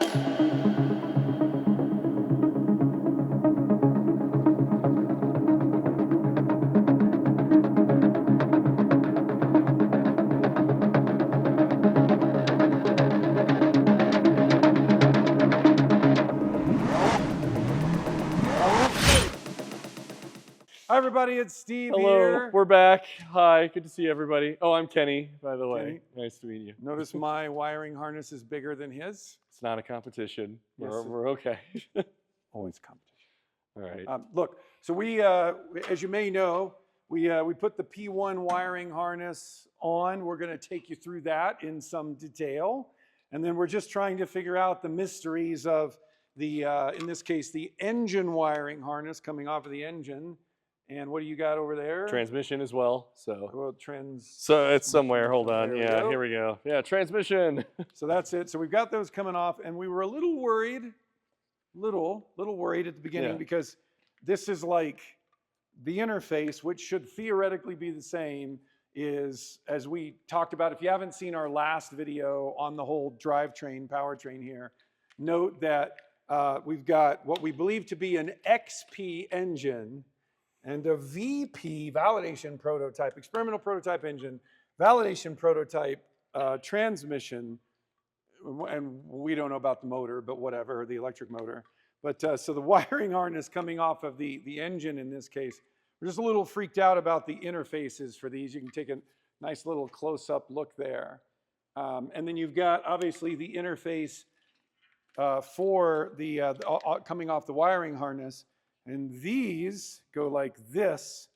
Hi, everybody. It's Steve Hello, here. we're back. Hi, good to see everybody. Oh, I'm Kenny, by the way. Kenny. Nice to meet you. Notice my wiring harness is bigger than his. It's not a competition. Yes, We're okay. Always competition. All right. Look, so we, as you may know, we put the P1 wiring harness on. We're going to take you through that in some detail. And then we're just trying to figure out the mysteries of the, in this case, the engine wiring harness coming off of the engine. And what do you got over there? Transmission as well. So it's somewhere. Hold on. Yeah, here we go. Yeah, transmission. So that's it. So we've got those coming off, and we were a little worried, little worried at the beginning because this is like the interface, which should theoretically be the same, is, as we talked about. If you haven't seen our last video on the whole drivetrain, powertrain here, note that we've got what we believe to be an XP engine and a VP validation prototype, experimental prototype engine, validation prototype transmission, and we don't know about the motor, but whatever, the electric motor. But so the wiring harness coming off of the engine in this case, we're just a little freaked out about the interfaces for these. You can take a nice little close-up look there. And then you've got, obviously, the interface for the coming off the wiring harness. And these go like this,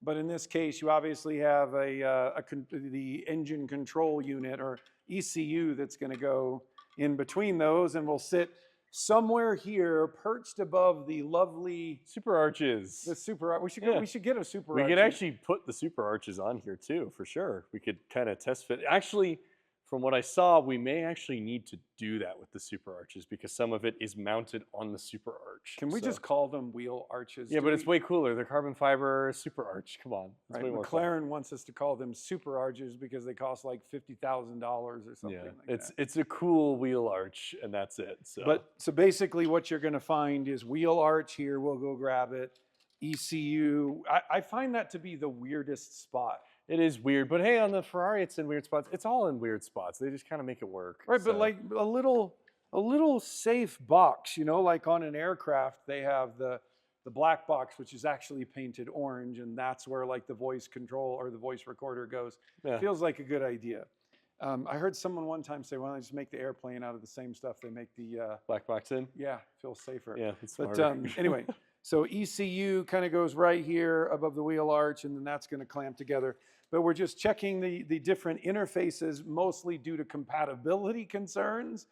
but in this case, you obviously have the engine control unit, or ECU, that's going to go in between those, and will sit somewhere here, perched above the lovely super arches. The super. We should get a super. We could actually put the super arches on here too, for sure. We could kind of test fit. Actually, from what I saw, we may actually need to do that with the super arches because some of it is mounted on the super arch. Can we just call them wheel arches? Yeah, but it's way cooler. They're carbon fiber super arch. Come on. Right. McLaren wants us to call them super arches because they cost like $50,000 or something like that. It's a cool wheel arch, and that's it. So basically what you're going to find is wheel arch here. We'll go grab it. ECU. I find that to be the weirdest spot. It is weird, but hey, on the Ferrari, it's in weird spots. It's all in weird spots. They just kind of make it work. Right, but like a little safe box, you know, like on an aircraft, they have the black box, which is actually painted orange, and that's where like the voice control or the voice recorder goes. Yeah. Feels like a good idea. I heard someone one time say, "Why don't they just make the airplane out of the same stuff they make the black box in?" Yeah, feels safer. Yeah, it's smarter. But anyway, so ECU kind of goes right here above the wheel arch, and then that's going to clamp together. But we're just checking the different interfaces, mostly due to compatibility concerns,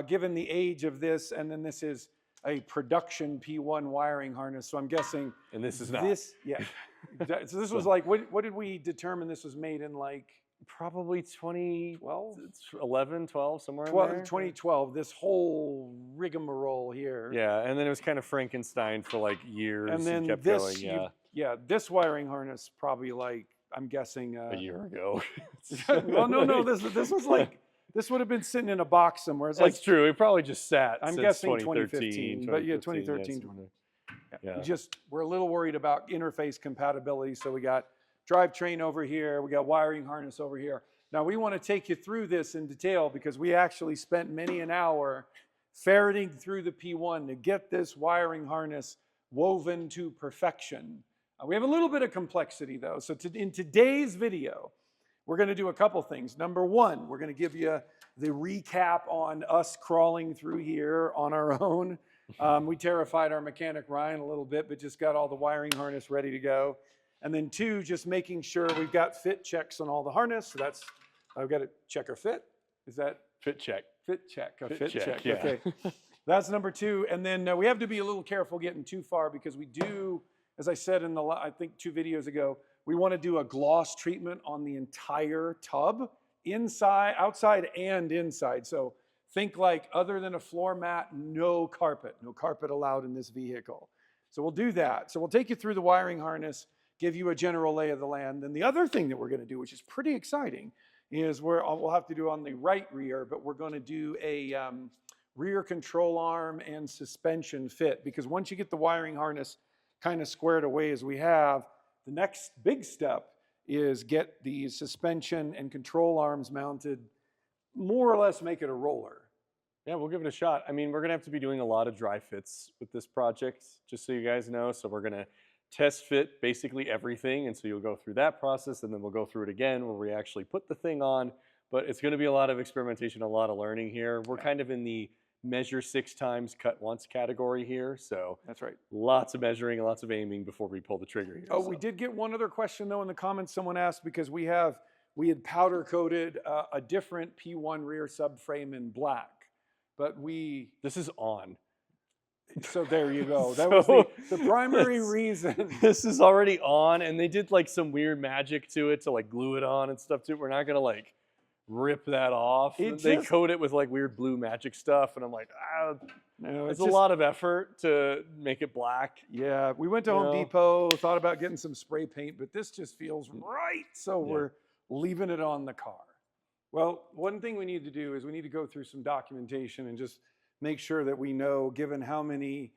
given the age of this. And then this is a production P1 wiring harness. So I'm guessing. And this is not. Yeah. So this was like, what did we determine this was made in, like? Probably 2012, 11, 12, somewhere in there. 2012, this whole rigmarole here. Yeah, and then it was kind of Frankenstein for like years. And then kept this, going, this wiring harness probably like, I'm guessing. A year ago. Well, no, this was like, this would have been sitting in a box somewhere. It's That's true. It probably just sat. I'm since guessing 2015. But yeah, 2013. Yeah. We're a little worried about interface compatibility, so we got drivetrain over here, we got wiring harness over here. Now we want to take you through this in detail because we actually spent many an hour ferreting through the P1 to get this wiring harness woven to perfection. We have a little bit of complexity though. So in today's video, we're going to do a couple things. Number one, we're going to give you the recap on us crawling through here on our own. We terrified our mechanic Ryan a little bit, but just got all the wiring harness ready to go. And then two, just making sure we've got fit checks on all the harness. So that's, I've got to check our fit. Is that? Fit check. Fit check. Fit check. Yeah. Okay. That's number two. And then we have to be a little careful getting too far because we do, as I said in the, I think 2 videos ago, we want to do a gloss treatment on the entire tub, inside, outside and inside. So think like other than a floor mat, no carpet allowed in this vehicle. So we'll do that. So we'll take you through the wiring harness, give you a general lay of the land. And the other thing that we're going to do, which is pretty exciting, is we'll have to do on the right rear, but we're going to do a rear control arm and suspension fit, because once you get the wiring harness kind of squared away as we have, the next big step is get the suspension and control arms mounted, more or less make it a roller. Yeah, we'll give it a shot. I mean, we're going to have to be doing a lot of dry fits with this project, just so you guys know. So we're going to test fit basically everything. And so you'll go through that process, and then we'll go through it again where we actually put the thing on. But it's going to be a lot of experimentation, a lot of learning here. We're kind of in the measure 6 times, cut once category here. So that's right. Lots of measuring, lots of aiming before we pull the trigger here. Oh, so. We did get one other question though in the comments. Someone asked, because we had powder coated a different P1 rear subframe in black, but this is on. So there you go. That was the primary reason. This is already on, and they did like some weird magic to it to like glue it on and stuff too. We're not gonna like rip that off. They coat it with like weird blue magic stuff, and I'm like, no, it's a lot of effort to make it black. Yeah, we went to Home Depot, thought about getting some spray paint, but this just feels right. So we're leaving it on the car. Well, one thing we need to do is we need to go through some documentation and just make sure that we know, given how many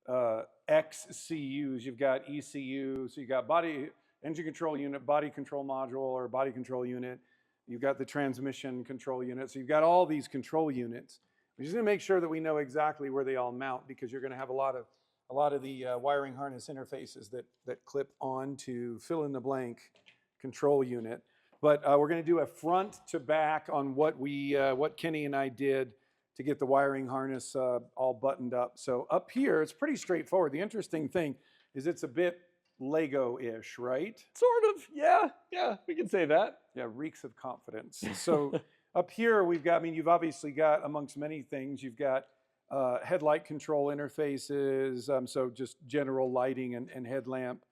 XCUs, you've got ECU, so you've got engine control unit, body control module or body control unit, you've got the transmission control unit, so you've got all these control units. We're just gonna make sure that we know exactly where they all mount, because you're gonna have a lot of the wiring harness interfaces that clip onto fill in the blank control unit. But we're gonna do a front to back on what Kenny and I did to get the wiring harness all buttoned up. So up here, it's pretty straightforward. The interesting thing is it's a bit Lego-ish, right? Sort of, yeah, we can say that. Yeah, reeks of confidence. So up here, you've obviously got, amongst many things, you've got headlight control interfaces, so just general lighting and headlamp.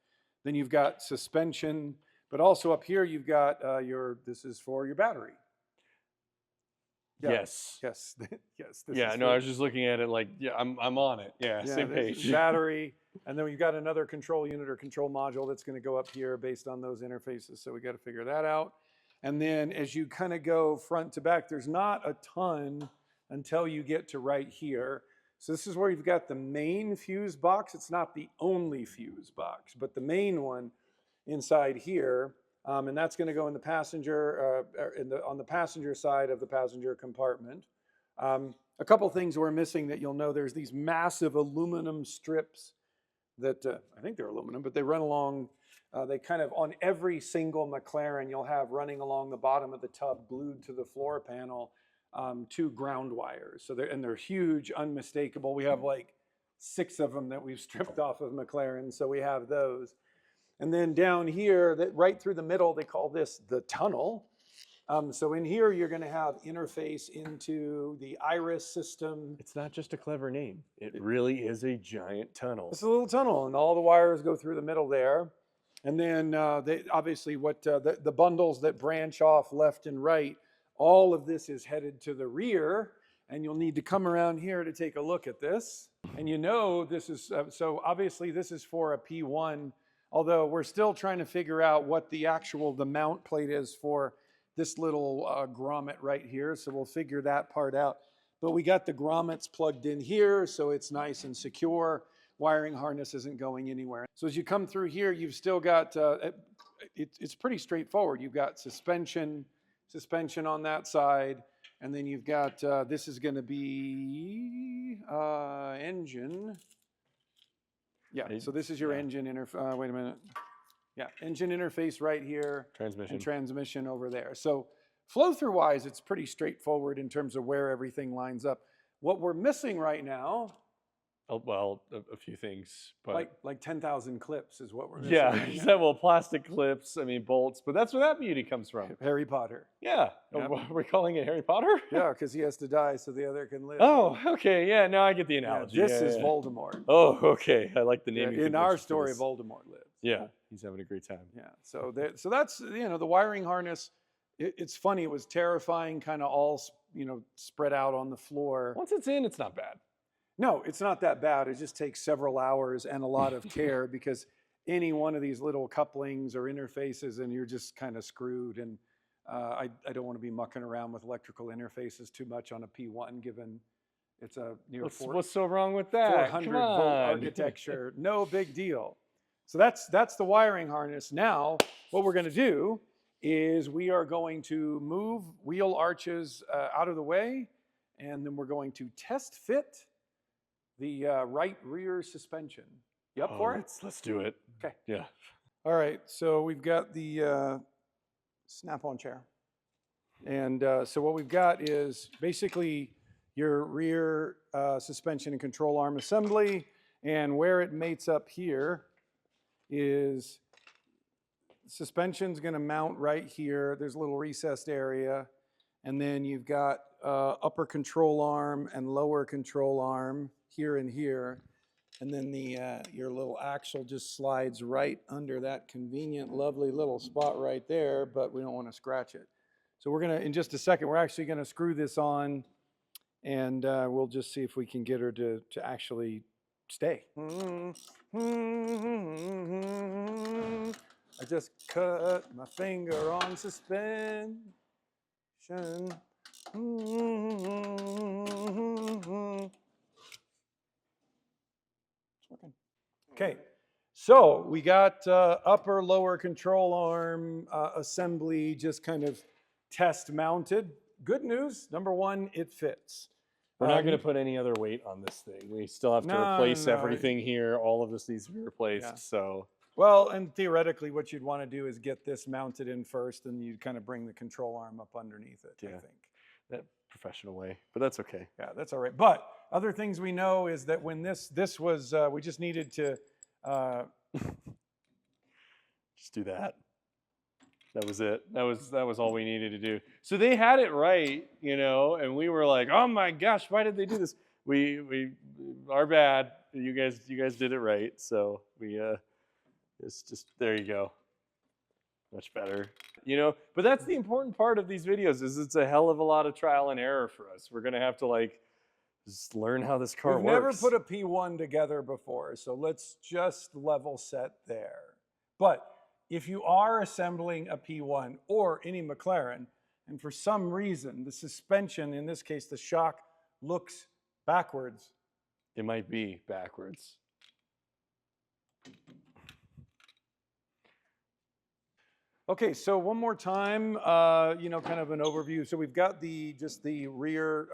Then you've got suspension, but also up here, you've got this is for your battery. Yeah. Yes. Yes. I was just looking at it like, I'm on it. Yeah, same page. Battery, and then we've got another control unit or control module that's going to go up here based on those interfaces. So we got to figure that out. And then as you kind of go front to back, there's not a ton until you get to right here. So this is where you've got the main fuse box. It's not the only fuse box, but the main one inside here. And that's going to go in the passenger, on the passenger side of the passenger compartment. A couple things we're missing that you'll know: there's these massive aluminum strips that I think they're aluminum, but they run along. They kind of, on every single McLaren, you'll have running along the bottom of the tub, glued to the floor panel, 2 ground wires. So they're huge, unmistakable. We have like 6 of them that we've stripped off of McLaren, so we have those. And then down here, right through the middle, they call this the tunnel. So in here, you're going to have interface into the iris system. It's not just a clever name. It really is a giant tunnel. It's a little tunnel, and all the wires go through the middle there. And then obviously the bundles that branch off left and right, all of this is headed to the rear, and you'll need to come around here to take a look at this. And this is, so obviously this is for a P1, although we're still trying to figure out what the mount plate is for this little grommet right here. So we'll figure that part out. But we got the grommets plugged in here, so it's nice and secure. Wiring harness isn't going anywhere. So as you come through here, you've still got, it's pretty straightforward. You've got suspension on that side. And then you've got, this is going to be engine. Yeah, so this is your engine interface. Wait a minute. Yeah, engine interface right here. Transmission. And transmission over there. So flow-through wise, it's pretty straightforward in terms of where everything lines up. What we're missing right now, well, a few things, but like 10,000 clips is what we're missing. Yeah, right well, plastic clips, bolts, but that's where that beauty comes from. Harry Potter. Yeah. Yep. We're calling it Harry Potter? Yeah, because he has to die so the other can live. Oh, okay. Yeah, now I get the analogy. Yeah, this is Voldemort. Oh, okay. I like the naming. In our story, Voldemort lives. Yeah, he's having a great time. Yeah, so that's, the wiring harness. It's funny. It was terrifying, kind of all, spread out on the floor. Once it's in, it's not bad. No, it's not that bad. It just takes several hours and a lot of care, because any one of these little couplings or interfaces and you're just kind of screwed. And I don't want to be mucking around with electrical interfaces too much on a P1, given It's a near What's so wrong with that? 400 Come volt on. architecture. No big deal. So that's the wiring harness. Now, what we're going to do is we are going to move wheel arches out of the way, and then we're going to test fit the right rear suspension. You up for it? Let's do it. Okay. Yeah. All right. So we've got the snap-on chair. And so what we've got is basically your rear suspension and control arm assembly. And where it mates up here is suspension's going to mount right here. There's a little recessed area. And then you've got upper control arm and lower control arm here and here. And then your little axle just slides right under that convenient, lovely little spot right there, but we don't want to scratch it. So we're going to, in just a second, we're actually going to screw this on, and we'll just see if we can get her to actually stay. I just cut my finger on suspension. It's working. Okay, so we got upper lower control arm assembly just kind of test mounted. Good news, number one, it fits. We're not going to put any other weight on this thing. We still have to replace everything here. All of this needs to be replaced. So. Well, and theoretically, what you'd want to do is get this mounted in first, and you'd kind of bring the control arm up underneath it, I think. That professional way, but that's okay. Yeah, that's all right. But other things we know is that when this was, we just needed to just do that. That was it. That was all we needed to do. So they had it right, and we were like, oh my gosh, why did they do this? We our bad. You guys did it right. So we it's just, there you go. Much better. But that's the important part of these videos, is it's a hell of a lot of trial and error for us. We're gonna have to just learn how this car works. We've never put a P1 together before, so let's just level set there. But if you are assembling a P1 or any McLaren, and for some reason the suspension, in this case the shock, looks backwards. It might be backwards. Okay, so one more time, kind of an overview. So we've got just the rear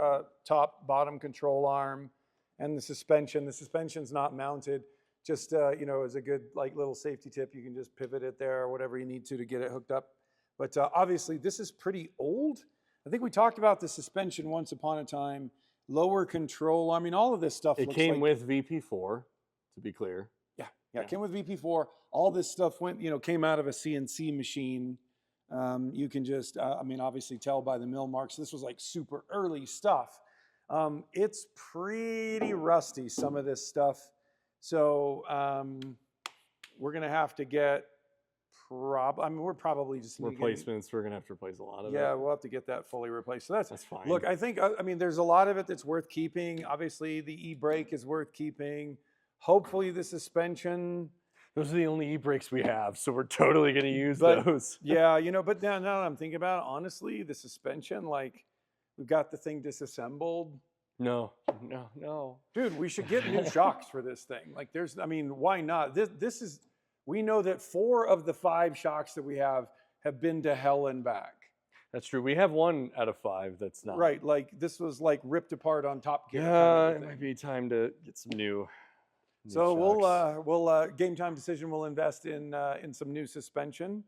top bottom control arm and the suspension. The suspension's not mounted. Just, as a good little safety tip, you can just pivot it there or whatever you need to get it hooked up. But obviously this is pretty old. I think we talked about the suspension once upon a time. Lower control, I mean, all of this stuff. It came with VP4, to be clear. Yeah, it came with VP4. All this stuff came out of a CNC machine. You can just, obviously tell by the mill marks. This was super early stuff. It's pretty rusty, some of this stuff. So we're going to have to get, we're probably just replacements. We're going to have to replace a lot of it. Yeah, we'll have to get that fully replaced. So that's fine. Look, I think, there's a lot of it that's worth keeping. Obviously, the e-brake is worth keeping. Hopefully the suspension. Those are the only e-brakes we have, so we're totally going to use those. Yeah, but now that I'm thinking about it, honestly, the suspension, we've got the thing disassembled. No. Dude, we should get new shocks for this thing. Why not? We know that 4 of the 5 shocks that we have been to hell and back. That's true. We have 1 out of 5 that's not. Right, this was ripped apart on Top Gear. Yeah, it might be time to get some new. So we'll Game Time Decision will invest in some new suspension.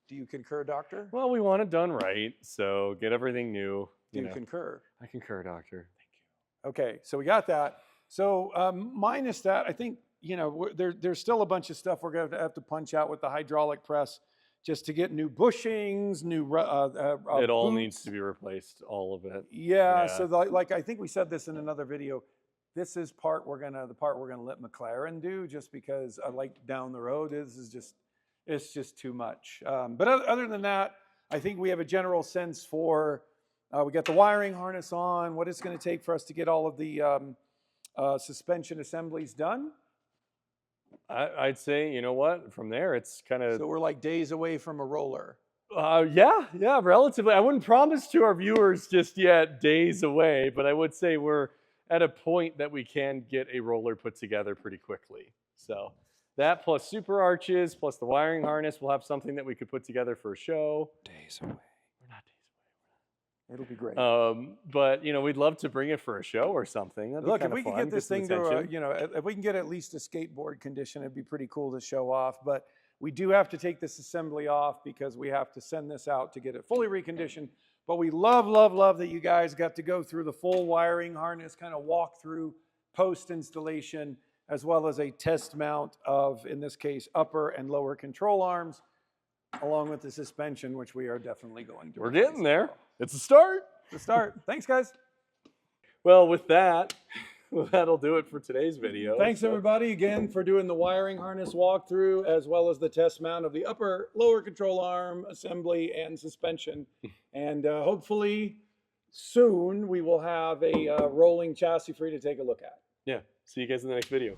Do you concur, Doctor? Well, we want it done right, so get everything new. Do you concur? I concur, Doctor. Thank you. Okay, so we got that. So minus that, I think there's still a bunch of stuff we're going to have to punch out with the hydraulic press just to get new bushings, new. It all boots. needs to be replaced, all of it. Yeah. So I think we said this in another video. This is the part we're gonna let McLaren do, just because down the road it's just too much. But other than that, I think we have a general sense for we got the wiring harness on, what it's going to take for us to get all of the suspension assemblies done. I'd say, you know what, from there it's kind of. So we're days away from a roller. Yeah, relatively. I wouldn't promise to our viewers just yet days away, but I would say we're at a point that we can get a roller put together pretty quickly. So that plus super arches, plus the wiring harness, we'll have something that we could put together for a show. Days away. We're not days away. It'll be great. But you know, we'd love to bring it for a show or something. That'd Look, be if we fun, could get this some thing to, attention. you know, if we can get at least a skateboard condition, it'd be pretty cool to show off. But we do have to take this assembly off because we have to send this out to get it fully reconditioned. But we love, love, love that you guys got to go through the full wiring harness, kind of walk through post installation, as well as a test mount of, in this case, upper and lower control arms, along with the suspension, which we are definitely going to. We're getting there. It's a start. To start. Thanks, guys. Well, with that, that'll do it for today's video. Thanks, everybody, again, for doing the wiring harness walkthrough, as well as the test mount of the upper, lower control arm assembly and suspension. And hopefully soon we will have a rolling chassis for you to take a look at. Yeah. See you guys in the next video.